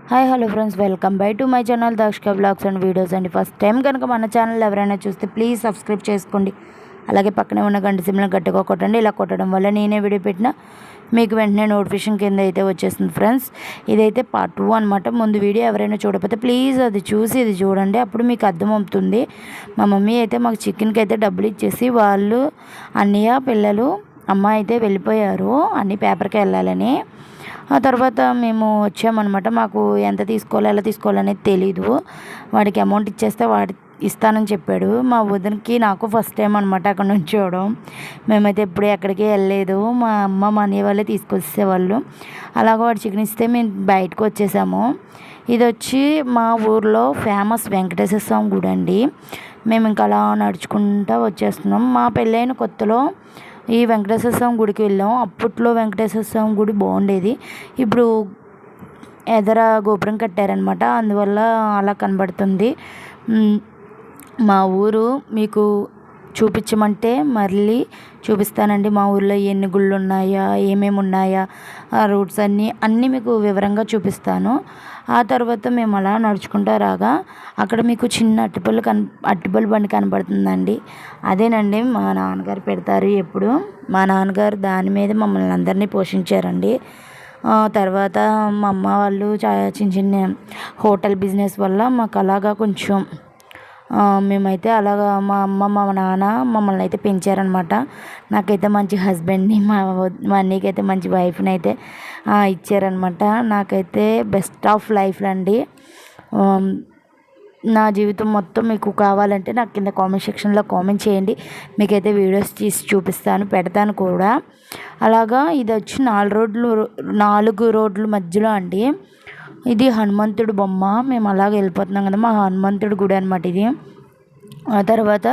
Hi hello friends, welcome bye to my channel Dakshika blogs and videos అండి. First time కనుక మన channel ఎవరైనా చూస్తే ప్లీజ్ సబ్స్క్రైబ్ చేసుకోండి. అలాగే పక్కనే ఉన్న గంట సింబల్ని గట్టిగా కొట్టండి. ఇలా కొట్టడం వల్ల నేనే వీడియో పెట్టినా మీకు వెంటనే నోటిఫికేషన్ కింద అయితే వచ్చేస్తుంది. ఫ్రెండ్స్, ఇదైతే పార్ట్ 2 అనమాట. ముందు వీడియో ఎవరైనా చూడకపోతే ప్లీజ్ అది చూసి ఇది చూడండి, అప్పుడు మీకు అర్థమవుతుంది. మా మమ్మీ అయితే మాకు చికెన్కి అయితే డబ్బులు ఇచ్చేసి వాళ్ళు అన్నయ్య పిల్లలు అమ్మ అయితే వెళ్ళిపోయారు అన్ని పేపర్కి వెళ్ళాలని. ఆ తర్వాత మేము వచ్చామన్నమాట. మాకు ఎంత తీసుకోవాలో ఎలా తీసుకోవాలనేది తెలీదు. వాడికి అమౌంట్ ఇచ్చేస్తే వాడి ఇస్తానని చెప్పాడు. మా వదినకి నాకు ఫస్ట్ టైం అనమాట అక్కడ నుంచి చూడడం. మేమైతే ఎప్పుడూ ఎక్కడికి వెళ్ళలేదు. మా అమ్మ మా అన్నయ్య వాళ్ళే తీసుకొచ్చేవాళ్ళు. అలాగ వాడు చికెన్ ఇస్తే మేము బయటకు వచ్చేసాము. ఇది వచ్చి మా ఊర్లో ఫేమస్ వెంకటేశ్వర స్వామి గుడి అండి. మేము ఇంకా అలా నడుచుకుంటూ వచ్చేస్తున్నాం. మా పెళ్ళైన కొత్తలో ఈ వెంకటేశ్వర స్వామి గుడికి వెళ్ళాం. అప్పట్లో వెంకటేశ్వర స్వామి గుడి బాగుండేది. ఇప్పుడు ఎదర గోపురం కట్టారనమాట, అందువల్ల అలా కనబడుతుంది. మా ఊరు మీకు చూపించమంటే మళ్ళీ చూపిస్తానండి. మా ఊర్లో ఎన్ని గుళ్ళు ఉన్నాయా, ఏమేమి ఉన్నాయా, ఆ రూట్స్ అన్నీ మీకు వివరంగా చూపిస్తాను. ఆ తర్వాత మేము అలా నడుచుకుంటూ రాగా అక్కడ మీకు చిన్న అట్టిపల్లి బండి కనబడుతుందండి. అదేనండి మా నాన్నగారు పెడతారు ఎప్పుడు. మా నాన్నగారు దాని మీద మమ్మల్ని అందరినీ పోషించారండి. తర్వాత మా అమ్మ వాళ్ళు చిన్న చిన్న హోటల్ బిజినెస్ వల్ల మాకు అలాగా కొంచెం మేమైతే అలాగా మా అమ్మ మా నాన్న మమ్మల్ని అయితే పెంచారనమాట. నాకైతే మంచి హస్బెండ్ని, మా అన్నయ్యకి అయితే మంచి వైఫ్ని అయితే ఇచ్చారనమాట. నాకైతే బెస్ట్ ఆఫ్ లైఫ్ అండి. నా జీవితం మొత్తం మీకు కావాలంటే నాకు కింద కామెంట్ సెక్షన్లో కామెంట్ చేయండి. మీకైతే వీడియోస్ తీసి చూపిస్తాను, పెడతాను కూడా. అలాగా ఇది వచ్చి 4 రోడ్ల మధ్యలో అండి. ఇది హనుమంతుడు బొమ్మ. మేము అలాగే వెళ్ళిపోతున్నాం కదా, మా హనుమంతుడు గుడి అనమాట ఇది. ఆ తర్వాత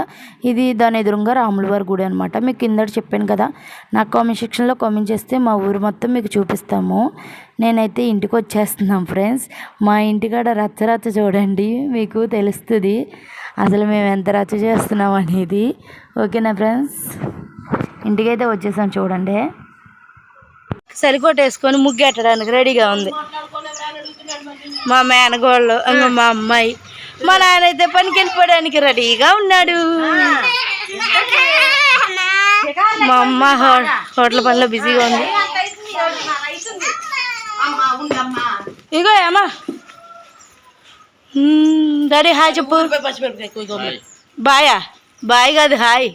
ఇది దాని ఎదురుగా రాముల వారి గుడి అనమాట. మీకు కిందట చెప్పాను కదా, నాకు కామెంట్ సెక్షన్లో కామెంట్ చేస్తే మా ఊరు మొత్తం మీకు చూపిస్తాము. నేనైతే ఇంటికి వచ్చేస్తున్నాం ఫ్రెండ్స్. మా ఇంటికాడ రచ్చ చూడండి, మీకు తెలుస్తుంది అసలు మేము ఎంత రచ్చ చేస్తున్నాం అనేది. ఓకేనా ఫ్రెండ్స్, ఇంటికైతే వచ్చేసాం చూడండి. సరికోట వేసుకొని ముగ్గెట్టడానికి రెడీగా ఉంది మా మేనగోళ్ళు, మా అమ్మాయి. మా నాన్న అయితే పనికి వెళ్ళిపోవడానికి రెడీగా ఉన్నాడు. మా అమ్మ హోటల్ పనిలో బిజీగా ఉంది. ఇగో అమ్మా డాడీ హాయ్ చెప్పు. బాయా? బాయ్ కాదు, hi.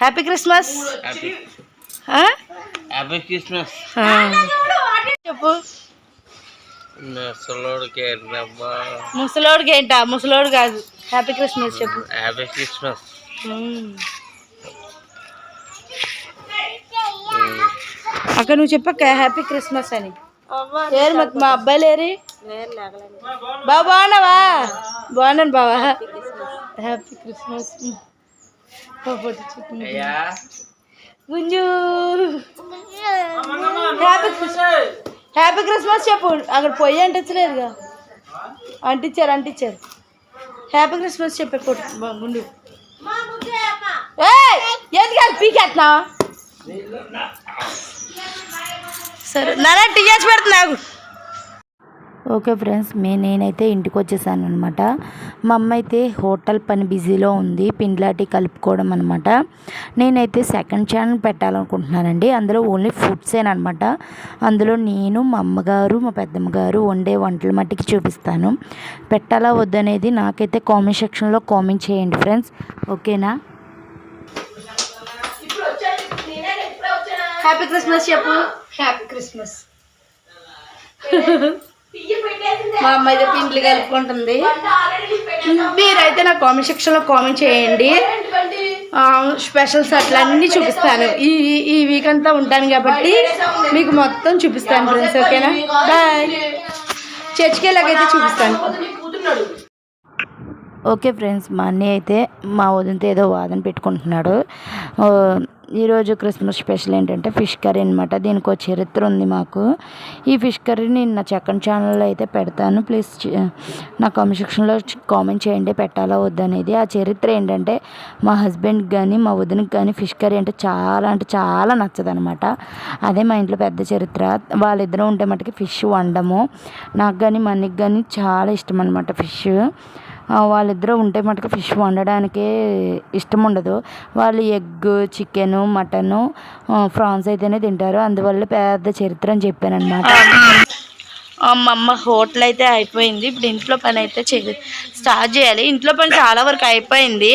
Happy Christmas. Happy Christmas చెప్పు. ముసలోడికి ఏంటా? ముసలోడు కాదు, హ్యాపీ క్రిస్మస్ చెప్పు. Happy Christmas. అక్క నువ్వు చెప్పక్క హ్యాపీ క్రిస్మస్ అని. లేరు మరి మా అబ్బాయి లేరు. బాబా బాగున్నావా? బాగున్నాను బావా. Happy Christmas. గుంజు హ్యాపీ క్రిస్మస్ చెప్పు. అక్కడ పొయ్యి అంటించలేదుగా. అంటించారు. హ్యాపీ క్రిస్మస్ చెప్పే గుండు. ఎందుకు పీకెత్తున్నా? సరే నాన్న టీచర్స్ పెడుతున్నావు. ఓకే ఫ్రెండ్స్, నేనైతే ఇంటికి వచ్చేసాను అనమాట. మా అమ్మ అయితే హోటల్ పని బిజీలో ఉంది, పిండ్లాటి కలుపుకోవడం అనమాట. నేనైతే సెకండ్ ఛానల్ పెట్టాలనుకుంటున్నానండి. అందులో ఓన్లీ ఫుడ్సేనమాట. అందులో నేను, మా అమ్మగారు, మా పెద్దమ్మగారు వండే వంటల మట్టికి చూపిస్తాను. పెట్టాలా వద్దనేది నాకైతే కామెంట్ సెక్షన్లో కామెంట్ చేయండి ఫ్రెండ్స్. ఓకేనా? హ్యాపీ క్రిస్మస్ చెప్పు. Happy Christmas. మా అమ్మ అయితే పిండ్లు కలుపుకుంటుంది. మీరైతే నా కామెంట్ సెక్షన్లో కామెంట్ చేయండి. స్పెషల్స్ అట్లా అన్నీ చూపిస్తాను. ఈ వీక్ అంతా ఉంటాను కాబట్టి మీకు మొత్తం చూపిస్తాను ఫ్రెండ్స్. ఓకేనా? బాయ్. చర్చికి వెళ్ళాకైతే చూపిస్తాను. ఓకే ఫ్రెండ్స్, మా అన్నయ్య అయితే మా వదినతో ఏదో వాదన పెట్టుకుంటున్నాడు. ఈరోజు క్రిస్మస్ స్పెషల్ ఏంటంటే ఫిష్ కర్రీ అనమాట. దీనికి ఒక చరిత్ర ఉంది మాకు. ఈ ఫిష్ కర్రీ నేను నా సెకండ్ ఛానల్లో అయితే పెడతాను. ప్లీజ్ నా కామెంట్ సెక్షన్లో కామెంట్ చేయండి పెట్టాలా వద్దనేది. ఆ చరిత్ర ఏంటంటే మా హస్బెండ్కి కానీ మా వదినకి కానీ ఫిష్ కర్రీ అంటే చాలా నచ్చదనమాట. అదే మా ఇంట్లో పెద్ద చరిత్ర. వాళ్ళిద్దరూ ఉంటే మటుకి ఫిష్ వండము. నాకు కానీ మా అన్నకి కానీ చాలా ఇష్టం అనమాట ఫిష్. వాళ్ళిద్దరూ ఉంటే మటుకు ఫిష్ వండడానికే ఇష్టం ఉండదు. వాళ్ళు ఎగ్, చికెను, మటను, ప్రాన్స్ అయితేనే తింటారు. అందువల్ల పెద్ద చరిత్ర అని చెప్పాను అనమాట. మా అమ్మ హోటల్ అయితే అయిపోయింది. ఇప్పుడు ఇంట్లో పని అయితే స్టార్ట్ చేయాలి. ఇంట్లో పని చాలా వరకు అయిపోయింది.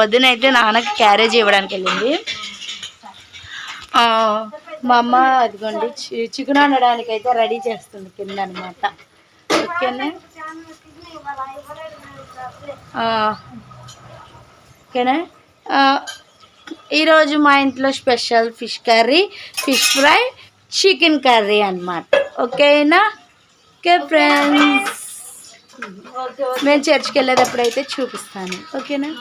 వదిన అయితే నాన్నకి క్యారేజ్ ఇవ్వడానికి వెళ్ళింది. మా అమ్మ అదిగోండి చికెన్ వండడానికి అయితే రెడీ చేస్తుంది కింద అనమాట. ఓకేనా ఓకేనా. ఈరోజు మా ఇంట్లో special fish curry, fish fry, chicken curry అన్నమాట. ఓకేనా. ఓకే ఫ్రెండ్స్, మేము చర్చ్కి వెళ్ళేటప్పుడు అయితే చూపిస్తాను. ఓకేనా.